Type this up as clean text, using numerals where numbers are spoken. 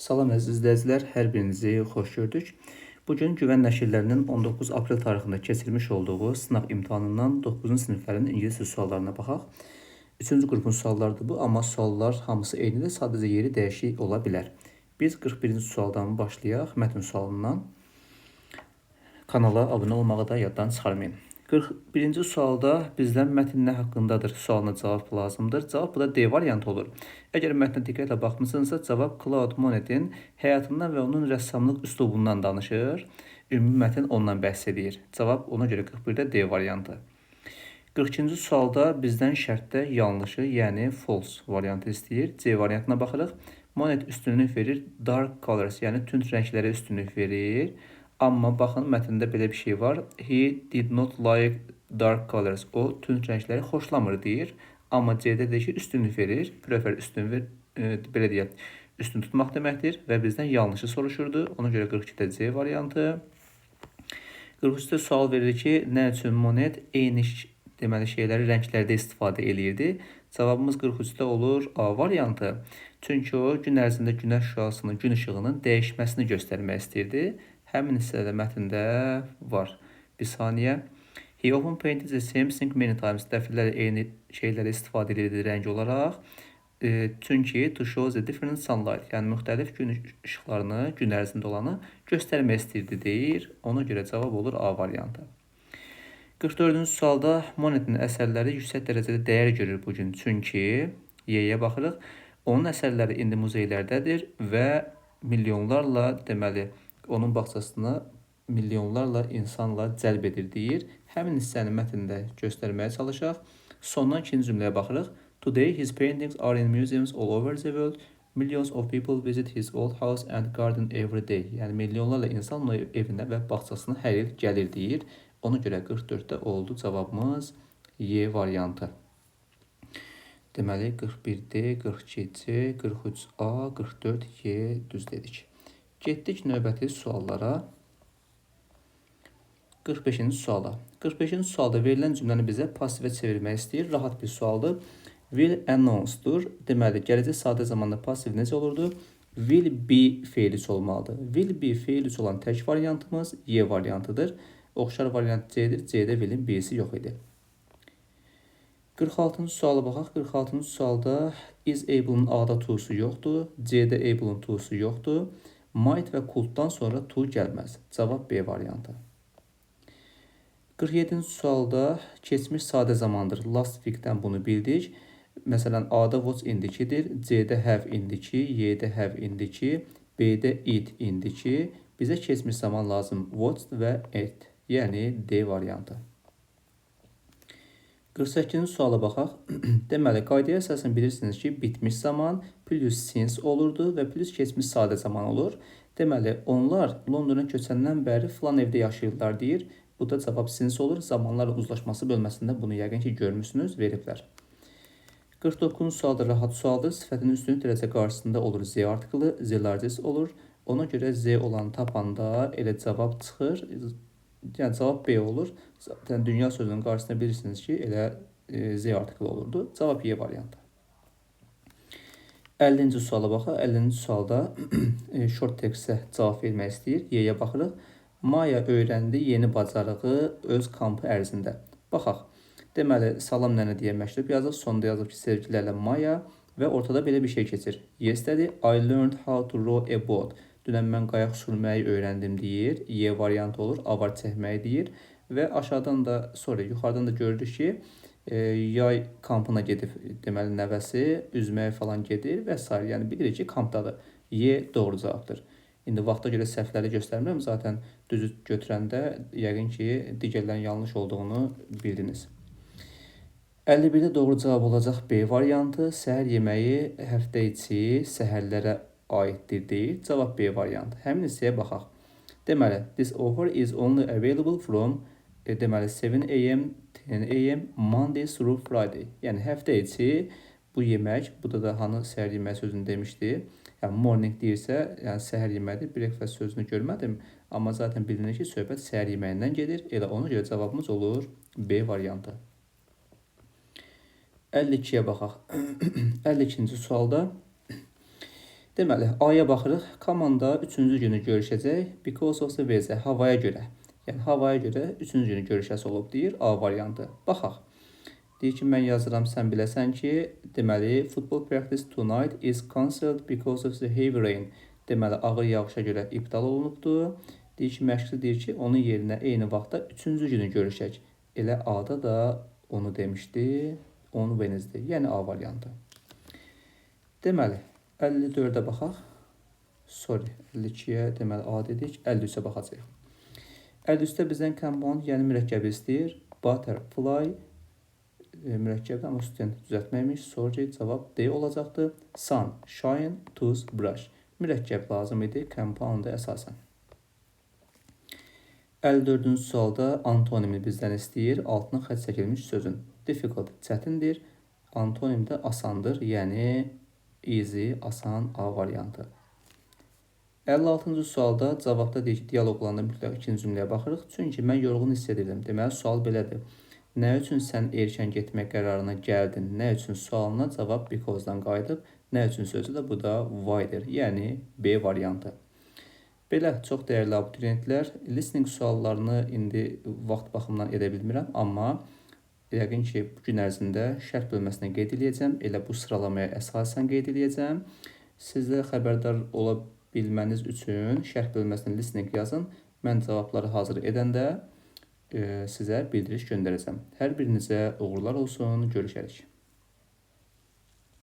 Salam əziz izləyicilər, hər birinizi xoş gördük. Bugün Güvən nəşrlərinin 19 aprel tarixində keçirilmiş olduğu sınaq imtahanından 9-cu siniflərin ingilis dili suallarına baxaq. 3-cü qrupun suallarıdır bu, amma suallar hamısı eynidir, sadəcə yeri dəyişik ola bilər. Biz 41-ci sualdan başlayaq, mətn sualından. Kanala abunə olmağı da yaddan çıxarmayın. 41-ci sualda bizdən mətn nə haqqındadır sualına cavab lazımdır. Cavab bu da D variantı olur. Əgər mətnə diqqətlə baxmısınızsa, cavab Claude Monet'in həyatından və onun rəssamlıq üslubundan danışır. Ümumi mətn ondan bəhs edir. Cavab ona görə 41-də D variantı. 42-ci sualda bizdən şərtdə yanlışı, yəni false variantı istəyir. C variantına baxırıq. Monet üstünlük verir, dark colors, yəni tünd rənglərə üstünlük verir. Amma baxın, mətndə belə bir şey var. He did not like dark colors. O tünd rəngləri xoşlamır deyir. Amma C-də deyir ki, üstünlük verir. Prefer belə deyək, üstün tutmaq deməkdir və bizdən yanlışı soruşurdu. Ona görə 42-də C variantı. 43-də sual verir ki, nə üçün Monet eyni deməli şeyləri rənglərdə istifadə eləyirdi? Cavabımız 43-də olur A variantı. Çünki o gün ərzində günəş şüasının, gün işığının dəyişməsini göstərmək istəyirdi. Həmin hissədə mətndə var. Bir saniyə. He often painted the same thing many times. Dəfələrlə eyni şeyləri istifadə edirdi rəng olaraq. Çünki to show the different sunlight, yəni müxtəlif gün işıqlarını, gün ərzində olanı göstərmək istəyirdi deyir. Ona görə cavab olur A variantı. 44-cü sualda Monet'in əsərləri yüksək dərəcədə dəyər görür bugün. Çünki Y-yə baxırıq. Onun əsərləri indi muzeylərdədir və milyonlarla deməli onun bağçasına milyonlarla insanla cəlb edir deyir. Həmin hissəni mətndə göstərməyə çalışaq. Sondan ikinci cümləyə baxırıq. Today his paintings are in museums all over the world. Millions of people visit his old house and garden every day. Yəni milyonlarla insan onun evinə və bağçasına hər il gəlir deyir. Ona görə 44-də oldu cavabımız Y variantı. Deməli 41D, 42C, 43A, 44Y düz dedik. Getdik növbəti suallara. 45-ci suala. 45-ci sualda verilən cümləni bizə passivə çevirmək istəyir. Rahat bir sualdır. Will announce-dur. Deməli, gələcək sadə zamanda passiv necə olurdu? Will be feil üç olmalıdır. Will be feil üç olan tək variantımız Y variantıdır. Oxşar variant C-dir. C-də will'in B-si yox idi. 46-cı suala baxaq. 46-cı sualda is able-ın A-da to-su yoxdur. C-də able-ın to-su yoxdur. Might və could-dan sonra to gəlməz. Cavab B variantı. 47-ci sualda keçmiş sadə zamandır. Last week-dən bunu bildik. Məsələn, A-da was indiki-dir. C-də have indiki, Y-də have indiki, B-də it indiki. Bizə keçmiş zaman lazım was və ate. Yəni D variantı. 48-ci suala baxaq. Deməli, qaydaya əsasən bilirsiniz ki, bitmiş zaman plus since olurdu və plus keçmiş sadə zaman olur. Deməli, onlar Londona köçəndən bəri filan evdə yaşayırlar deyir. Bu da cavab since olur. Zamanlarla uzlaşması bölməsində bunu yəqin ki, görmüsünüz, veriblər. 49-cu sualda rahat sualdır. Sifətin üstünlük dərəcə qarşısında olur Z artiklı, Z largest olur. Ona görə Z olanı tapanda elə cavab çıxır. Yəni cavab B olur. Zaten dünya sözünün qarşısında bilirsiniz ki, elə Z artiklı olurdu. Cavab Y variantı. 50-ci suala baxaq. 50-ci sualda short text-ə cavab vermək istəyir. Y-yə baxırıq. Maya öyrəndi yeni bacarığı öz kampı ərzində. Baxaq. Deməli, salam nənə deyə məktub yazıb. Sonda yazıb ki, sevgilərlə Maya və ortada belə bir şey keçir. Yesterday I learned how to row a boat. Dünən mən qayaq sürməyi öyrəndim deyir. Y variantı olur. Avar çəkməyi deyir. Və aşağıdan da, yuxarıdan da görürük ki, yay kampına gedib, deməli nəvəsi üzməyə falan gedir və s. Yəni bilirik ki, kampdadır. Y doğru cavabdır. İndi vaxta görə səhvləri göstərmirəm. Zaten düzü götürəndə yəqin ki, digərlərin yanlış olduğunu bildiniz. 51-də doğru cavab olacaq B variantı. Səhər yeməyi həftə içi səhərlərə aiddir deyir. Cavab B variantı. Həmin hissəyə baxaq. Deməli, this offer is only available from deməli 7 AM, 10 AM, Monday through Friday. Yəni həftə içi bu yemək, burada da hanı səhər yeməyi sözünü demişdi. Yəni morning deyirsə, yəni səhər yeməyidir. Breakfast sözünü görmədim, amma zaten bilinir ki, söhbət səhər yeməyindən gedir. Elə ona görə cavabımız olur B variantı. 52-yə baxaq. 52-ci sualda Deməli, A-ya baxırıq. Komanda 3-cü günü görüşəcək. Because of the weather, havaya görə. Yəni, havaya görə 3-cü günü görüşəsi olub deyir A variantı. Baxaq. Deyir ki, mən yazıram, sən biləsən ki, deməli, football practice tonight is cancelled because of the heavy rain. Deməli, ağır yağışa görə iptal olunubdur. Deyir ki, məşqçi deyir ki, onun yerinə eyni vaxtda 3-cü günü görüşək. Elə A-da da onu demişdi, on Wednesday, yəni A variantı. Deməli, 54-ə baxaq. Sorry, 52-yə deməli A dedik, 53-ə baxacaq. 53-də bizdən compound, yəni mürəkkəbi istəyir. Butterfly mürəkkəbdə, amma student düzəltməymiş. Sorry, cavab D olacaqdır. Sun, shine, toothbrush. Mürəkkəb lazım idi compound-a əsasən. 54-cü sualda antonimi bizdən istəyir. Altına xətt çəkilmiş sözün. Difficult, çətindir. Antonim də asandır, yəni easy, asan A variantı. 56-cı sualda cavabda deyir ki, dialoqlarında mütləq ikinci cümləyə baxırıq. Çünki mən yorğun hiss edirdim. Deməli, sual belədir. Nə üçün sən erkən getmək qərarına gəldin? Nə üçün sualına cavab because-dan qayıdıb. Nə üçün sözü də bu da why-dir. Yəni B variantı. Belə, çox dəyərli abituriyentlər, listening suallarını indi vaxt baxımından edə bilmirəm, amma yəqin ki, bu gün ərzində şərh bölməsinə qeyd edəcəm. Elə bu sıralamaya əsasən qeyd edəcəm. Sizdə xəbərdar ola bilməniz üçün şərh bölməsinə listening yazın. Mən cavabları hazır edəndə sizə bildiriş göndərəcəm. Hər birinizə uğurlar olsun. Görüşərik.